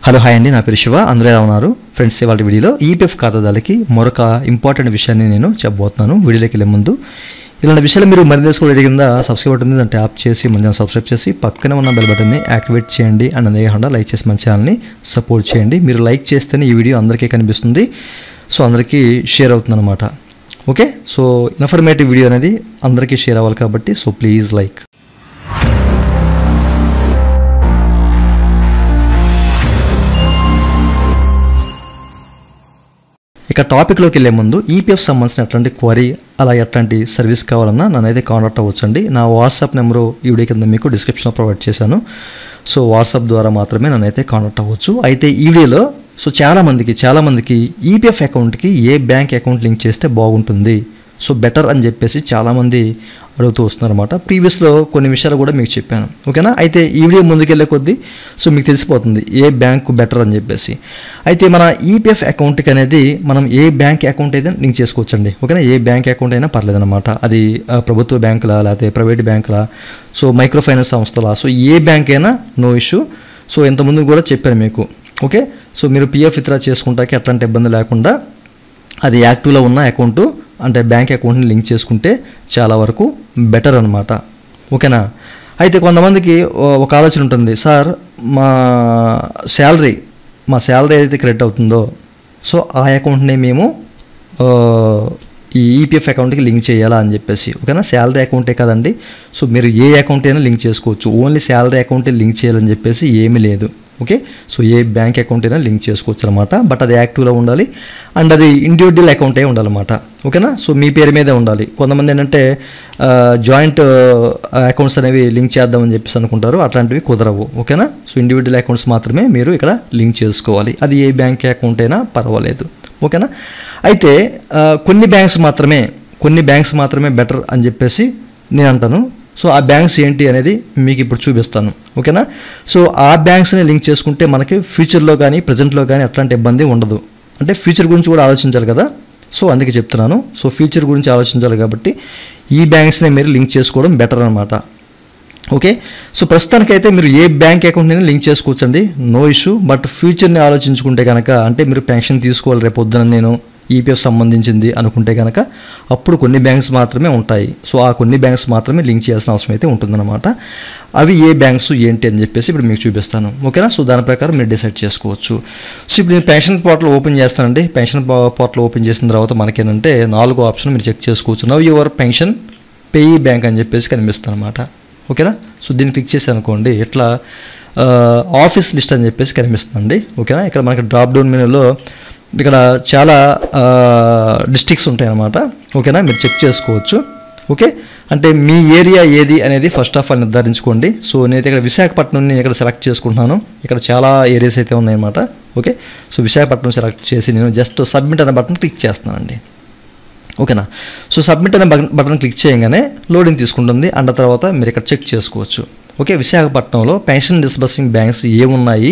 Hello hi అండి, నా పేరు శివ. అందరూ ఎలా ఉన్నారు ఫ్రెండ్స్? ఇవాళ వీడియోలో ఈపీఎఫ్ ఖాతాదారులకి మరొక ఇంపార్టెంట్ విషయాన్ని నేను చెప్పబోతున్నాను. వీడియోలోకి వెళ్ళే ముందు ఇలాంటి విషయాలు మీరు మరింత తెలుసుకోవడం కింద సబ్స్క్రైబ్ బటన్ ఉంది, దాన్ని ట్యాప్ చేసి మన సబ్స్క్రైబ్ చేసి పక్కనే ఉన్న బెల్ బటన్ని యాక్టివేట్ చేయండి. అండ్ అదేవిధంగా లైక్ చేసి మన ఛానల్ని సపోర్ట్ చేయండి. మీరు లైక్ చేస్తేనే ఈ వీడియో అందరికీ కనిపిస్తుంది, సో అందరికీ షేర్ అవుతుంది అనమాట. ఓకే, సో ఇన్ఫర్మేటివ్ వీడియో అనేది అందరికీ షేర్ అవ్వాలి కాబట్టి సో ప్లీజ్ లైక్. ఇక టాపిక్లోకి వెళ్ళే ముందు ఈపీఎఫ్ సంబంధించిన ఎట్లాంటి క్వరీ అలాగే ఎట్లాంటి సర్వీస్ కావాలన్నా నన్నైతే కాంటాక్ట్ అవ్వచ్చండి. నా వాట్సాప్ నెంబరు ఈ వీడియో కింద మీకు డిస్క్రిప్షన్లో ప్రొవైడ్ చేశాను. సో వాట్సాప్ ద్వారా మాత్రమే నన్నైతే కాంటాక్ట్ అవ్వచ్చు. అయితే ఈ వీడియోలో సో చాలామందికి ఈపీఎఫ్ అకౌంట్కి ఏ బ్యాంక్ అకౌంట్ లింక్ చేస్తే బాగుంటుంది, సో బెటర్ అని చెప్పేసి చాలామంది అడుగుతూ వస్తున్నారు అనమాట. ప్రీవియస్లో కొన్ని విషయాలు కూడా మీకు చెప్పాను, ఓకేనా. అయితే ఈ వీడియో ముందుకెళ్ళే కొద్దీ సో మీకు తెలిసిపోతుంది ఏ బ్యాంకు బెటర్ అని చెప్పేసి. అయితే మన ఈపీఎఫ్ అకౌంట్కి అనేది మనం ఏ బ్యాంక్ అకౌంట్ అయితే లింక్ చేసుకోవచ్చండి, ఓకేనా. ఏ బ్యాంక్ అకౌంట్ అయినా పర్లేదన్నమాట. అది ప్రభుత్వ బ్యాంకులా లేకపోతే ప్రైవేట్ బ్యాంకులా, సో మైక్రో ఫైనాన్స్ సంస్థలా, సో ఏ బ్యాంక్ అయినా నో ఇష్యూ. సో ఇంతకుముందు కూడా చెప్పాను మీకు, ఓకే. సో మీరు పిఎఫ్ విత్డ్రా చేసుకుంటాకి ఎట్లాంటి ఇబ్బంది లేకుండా అది యాక్టివ్లో ఉన్న అకౌంటు అంటే బ్యాంక్ అకౌంట్ని లింక్ చేసుకుంటే చాలా వరకు బెటర్ అనమాట, ఓకేనా. అయితే కొంతమందికి ఒక ఆలోచన ఉంటుంది, సార్ మా శాలరీ ఏదైతే క్రెడిట్ అవుతుందో సో ఆ అకౌంట్ని మేము ఈ ఈపీఎఫ్ అకౌంట్కి లింక్ చేయాలా అని చెప్పేసి, ఓకేనా. శాలరీ అకౌంటే కదండి, సో మీరు ఏ అకౌంట్ అయినా లింక్ చేసుకోవచ్చు. ఓన్లీ శాలరీ అకౌంటే లింక్ చేయాలని చెప్పేసి ఏమీ లేదు, ఓకే. సో ఏ బ్యాంక్ అకౌంట్ అయినా లింక్ చేసుకోవచ్చు అనమాట. బట్ అది యాక్టివ్లో ఉండాలి అండ్ అది ఇండివిజువల్ అకౌంటే ఉండాలన్నమాట, ఓకేనా. సో మీ పేరు మీదే ఉండాలి. కొంతమంది ఏంటంటే జాయింట్ అకౌంట్స్ అనేవి లింక్ చేద్దామని చెప్పేసి అనుకుంటారు, అట్లాంటివి కుదరవు, ఓకేనా. సో ఇండివిజువల్ అకౌంట్స్ మాత్రమే మీరు ఇక్కడ లింక్ చేసుకోవాలి. అది ఏ బ్యాంక్ అకౌంట్ అయినా పర్వాలేదు, ఓకేనా. అయితే కొన్ని బ్యాంక్స్ మాత్రమే బెటర్ అని చెప్పేసి నేను అంటాను. సో ఆ బ్యాంక్స్ ఏంటి అనేది మీకు ఇప్పుడు చూపిస్తాను, ఓకేనా. సో ఆ బ్యాంక్స్ని లింక్ చేసుకుంటే మనకి ఫ్యూచర్లో కానీ ప్రజెంట్లో కానీ అట్లాంటి ఇబ్బంది ఉండదు. అంటే ఫ్యూచర్ గురించి కూడా ఆలోచించాలి కదా, సో అందుకే చెప్తున్నాను. సో ఫ్యూచర్ గురించి ఆలోచించాలి కాబట్టి ఈ బ్యాంక్స్ని మీరు లింక్ చేసుకోవడం బెటర్ అనమాట, ఓకే. సో ప్రస్తుతానికైతే మీరు ఏ బ్యాంక్ అకౌంట్ని లింక్ చేసుకోవచ్చండి, నో ఇష్యూ. బట్ ఫ్యూచర్ని ఆలోచించుకుంటే కనుక, అంటే మీరు పెన్షన్ తీసుకోవాలి రేపు పొద్దున నేను ఈపీఎఫ్ సంబంధించింది అనుకుంటే కనుక అప్పుడు కొన్ని బ్యాంక్స్ మాత్రమే ఉంటాయి. సో ఆ కొన్ని బ్యాంక్స్ మాత్రమే లింక్ చేయాల్సిన అవసరం అయితే ఉంటుందన్నమాట. అవి ఏ బ్యాంక్స్ ఏంటి అని చెప్పేసి ఇప్పుడు మీకు చూపిస్తాను, ఓకేనా. సో దాని ప్రకారం మీరు డిసైడ్ చేసుకోవచ్చు. సో ఇప్పుడు నేను పెన్షన్ పోర్టల్ ఓపెన్ చేస్తానండి. పెన్షన్ పోర్టల్ ఓపెన్ చేసిన తర్వాత మనకేంటంటే 4వ ఆప్షన్ మీరు చెక్ చేసుకోవచ్చు. Now your pension payee bank అని చెప్పేసి కనిపిస్తుంది అనమాట, ఓకేనా. సో దీన్ని క్లిక్ చేసి అనుకోండి, ఇట్లా ఆఫీస్ లిస్ట్ అని చెప్పేసి కనిపిస్తుందండి, ఓకేనా. ఇక్కడ మనకి డ్రాప్ డౌన్ మెనూలో ఇక్కడ చాలా డిస్ట్రిక్ట్స్ ఉంటాయి అన్నమాట, ఓకేనా. మీరు చెక్ చేసుకోవచ్చు, ఓకే. అంటే మీ ఏరియా ఏది అనేది ఫస్ట్ ఆఫ్ ఆల్ నిర్ధారించుకోండి. సో నేనైతే ఇక్కడ విశాఖపట్నంని ఇక్కడ సెలెక్ట్ చేసుకుంటున్నాను. ఇక్కడ చాలా ఏరియాస్ అయితే ఉన్నాయన్నమాట, ఓకే. సో విశాఖపట్నం సెలెక్ట్ చేసి నేను జస్ట్ సబ్మిట్ అనే బటన్ క్లిక్ చేస్తున్నానండి, ఓకేనా. సో సబ్మిట్ అనే బటన్ క్లిక్ చేయగానే లోడింగ్ తీసుకుంటుంది. అండ్ తర్వాత మీరు ఇక్కడ చెక్ చేసుకోవచ్చు, ఓకే. విశాఖపట్నంలో పెన్షన్ డిస్బర్సింగ్ బ్యాంక్స్ ఏమున్నాయి,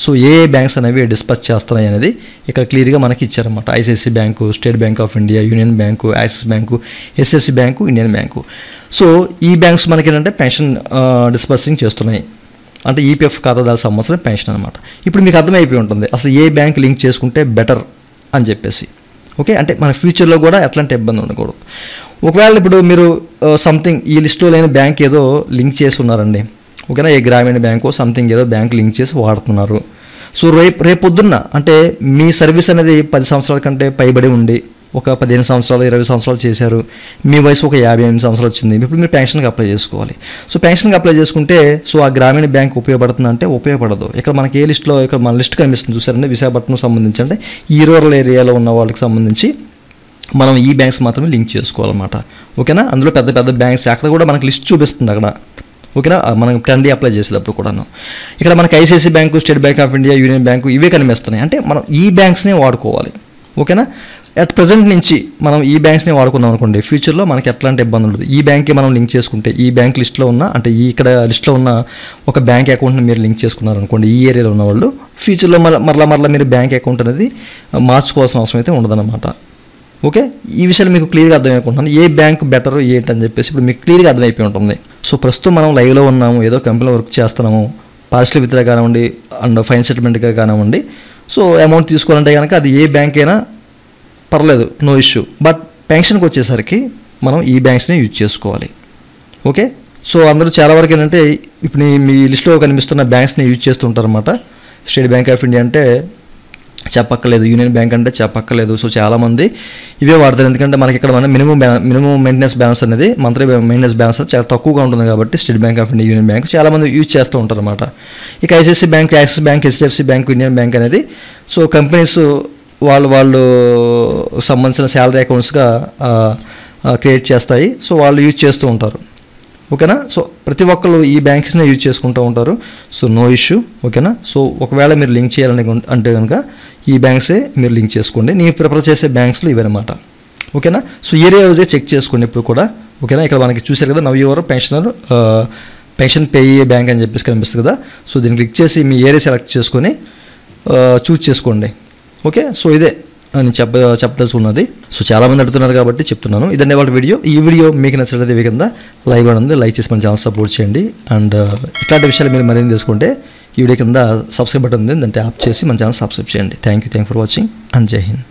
సో ఏ బ్యాంక్స్ అనేవి డిస్బర్స్ చేస్తున్నాయి అనేది ఇక్కడ క్లియర్గా మనకి ఇచ్చారన్నమాట. ICICI Bank, State Bank of India, Union Bank, Axis Bank, HDFC Bank, Indian Bank. So ఈ బ్యాంక్స్ మనకి ఏంటంటే పెన్షన్ డిస్బర్సింగ్ చేస్తున్నాయి, అంటే ఈపీఎఫ్ ఖాతాదారులకు సంబంధించిన పెన్షన్ అనమాట. ఇప్పుడు మీకు అర్థమైపోయి ఉంటుంది అసలు ఏ బ్యాంక్ లింక్ చేసుకుంటే బెటర్ అని చెప్పేసి, ఓకే. అంటే మన ఫ్యూచర్లో కూడా ఎట్లాంటి ఇబ్బంది ఉండకూడదు. ఒకవేళ ఇప్పుడు మీరు సంథింగ్ ఈ లిస్టులో లేని బ్యాంక్ ఏదో లింక్ చేసి ఉన్నారండి, ఓకేనా. ఏ గ్రామీణ బ్యాంకు సంథింగ్ ఏదో బ్యాంక్ లింక్ చేసి వాడుతున్నారు. సో రేపొద్దున్న అంటే మీ సర్వీస్ అనేది 10 సంవత్సరాల కంటే పైబడి ఉండి ఒక 15 సంవత్సరాలు 20 సంవత్సరాలు చేశారు, మీ వయసు ఒక 58 సంవత్సరాలు వచ్చింది, ఇప్పుడు మీరు పెన్షన్కి అప్లై చేసుకోవాలి. సో పెన్షన్కి అప్లై చేసుకుంటే సో ఆ గ్రామీణ బ్యాంక్ ఉపయోగపడుతుంది అంటే ఉపయోగపడదు. ఇక్కడ మనకి ఏ లిస్టులో ఇక్కడ మన లిస్ట్ కనిపిస్తుంది చూసారండి, విశాఖపట్నం సంబంధించి అంటే ఈ రూరల్ ఏరియాలో ఉన్న వాళ్ళకి సంబంధించి మనం ఈ బ్యాంక్స్ మాత్రమే లింక్ చేసుకోవాలన్నమాట, ఓకేనా. అందులో పెద్ద పెద్ద బ్యాంక్స్ అక్కడ కూడా మనకి లిస్ట్ చూపిస్తుంది అక్కడ, ఓకేనా. మనం 10D అప్లై చేసేటప్పుడు కూడాను ఇక్కడ మనకి ICICI Bank, State Bank of India, Union bank ఇవే కనిపిస్తున్నాయి. అంటే మనం ఈ బ్యాంక్స్నే వాడుకోవాలి, ఓకేనా. అట్ ప్రజెంట్ నుంచి మనం ఈ బ్యాంక్స్ని వాడుకున్నాం అనుకోండి, ఫ్యూచర్లో మనకి ఎట్లాంటి ఇబ్బంది ఉండదు. ఈ బ్యాంక్కి మనం లింక్ చేసుకుంటే ఈ బ్యాంక్ లిస్ట్లో ఉన్న అంటే ఇక్కడ లిస్ట్లో ఉన్న ఒక బ్యాంక్ అకౌంట్ని మీరు లింక్ చేసుకున్నారు అనుకోండి, ఈ ఏరియాలో ఉన్న వాళ్ళు ఫ్యూచర్లో మరలా మీరు బ్యాంక్ అకౌంట్ అనేది మార్చుకోవాల్సిన అవసరం అయితే ఉండదన్నమాట, ఓకే. ఈ విషయాలు మీకు క్లియర్గా అర్థమైపోతున్నాను, ఏ బ్యాంక్ బెటర్ ఏంటని చెప్పేసి ఇప్పుడు మీకు క్లియర్గా అర్థమైపోయి ఉంటుంది. సో ప్రస్తుతం మనం లైవ్లో ఉన్నాము, ఏదో కంపెనీలో వర్క్ చేస్తున్నాము, పార్షల్ విత్డ్రా కానివ్వండి అండ్ ఫైన్ సెటిల్మెంట్గా కానివ్వండి. సో అమౌంట్ తీసుకోవాలంటే కనుక అది ఏ బ్యాంక్ అయినా పర్లేదు, నో ఇష్యూ. బట్ పెన్షన్కి వచ్చేసరికి మనం ఈ బ్యాంక్స్ని యూజ్ చేసుకోవాలి. ఓకే, సో అందరూ చాలా వరకు ఏంటంటే ఇప్పుడు మీ లిస్ట్లో కనిపిస్తున్న బ్యాంక్స్ని యూజ్ చేస్తుంటారు అన్నమాట. స్టేట్ బ్యాంక్ ఆఫ్ ఇండియా అంటే చెప్పక్కర్లేదు, యూనియన్ బ్యాంక్ అంటే చెప్పక్కర్లేదు. సో చాలామంది ఇవే వాడతారు, ఎందుకంటే మనకి ఇక్కడ మినిమం మెయింటెనెన్స్ బ్యాలెన్స్ అనేది మంత్లీ మెయింటెనెన్స్ బ్యాలెన్స్ చాలా తక్కువగా ఉంటుంది కాబట్టి state Bank of India, union bank చాలామంది యూజ్ చేస్తూ ఉంటారు అన్నమాట. ఇక ICICI bank, axis bank, HDFC bank, union bank అనేది సో కంపెనీస్ వాళ్ళు సంబంధించిన శాలరీ అకౌంట్స్గా క్రియేట్ చేస్తాయి. సో వాళ్ళు యూజ్ చేస్తూ ఉంటారు. ఓకేనా, సో ప్రతి ఒక్కళ్ళు ఈ బ్యాంక్స్ని యూజ్ చేసుకుంటూ ఉంటారు. So no issue. ఓకేనా, సో ఒకవేళ మీరు లింక్ చేయాలని అంటే కనుక ఈ బ్యాంక్సే మీరు లింక్ చేసుకోండి. నేను ప్రిఫర్ చేసే బ్యాంక్స్లో ఇవన్నమాట. ఓకేనా, సో ఏరియా వైజే చెక్ చేసుకోండి ఇప్పుడు కూడా. ఓకేనా, ఇక్కడ మనకి చూసారు కదా, now your pension payee bank అని చెప్పేసి కనిపిస్తుంది కదా. సో దీన్ని క్లిక్ చేసి మీ ఏరియా సెలెక్ట్ చేసుకొని చూస్ చేసుకోండి. ఓకే, సో ఇదే నేను చెప్పదలుచుకున్నది. సో చాలామంది అడుగుతున్నారు కాబట్టి చెప్తున్నాను. ఇదండి వాళ్ళ వీడియో. ఈ వీడియో మీకు నచ్చినట్లయితే ఇవి కింద లైక్ ఉంది, లైక్ చేసి మన ఛానల్ సపోర్ట్ చేయండి. అండ్ ఇట్లాంటి విషయాలు మీరు మరింత తెలుసుకుంటే ఈ వీడియో కింద సబ్స్క్రైబ్ బటన్ ఉంది, దాన్ని ట్యాప్ చేసి మన ఛానల్ సబ్స్క్రైబ్ చేయండి. Thank you for watching and జై హింద్.